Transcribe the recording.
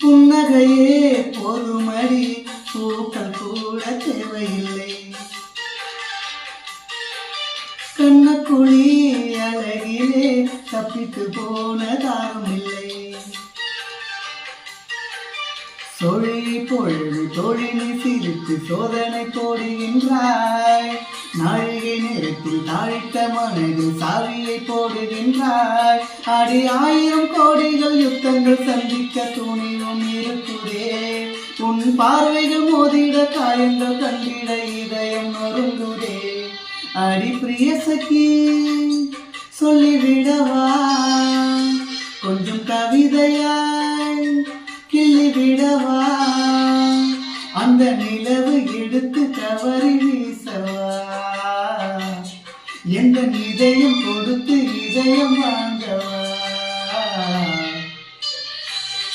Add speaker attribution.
Speaker 1: புன்னகையே போதுமடி, பூக்கள் கூட தேவையில்லை. கண்ணக்குழி அழகிலே தப்பித்து போன தாரம் இல்லை. சொழி பொழுது தொழில் சிரித்து சோதனை போடுகின்றாய். நாழிகை நேரத்தில் தாழ்த்த மனதில் சாவியை போடுகின்றாய். அடி 1000 கோடிகள் யுத்தங்கள் சந்திக்க துணிவும் இருக்குதே. உன் பார்வைகள் மோதிட காயங்கள் கண்டிட இதயம் நொறுங்குதே. அடி பிரிய சகி சொல்லிவிடவா கொஞ்சம் கவிதையாய் கிள்ளிவிடவா. அந்த நிலவு எடுத்து தவறி வீசவா. எந்த இதயம் கொடுத்து இதயம்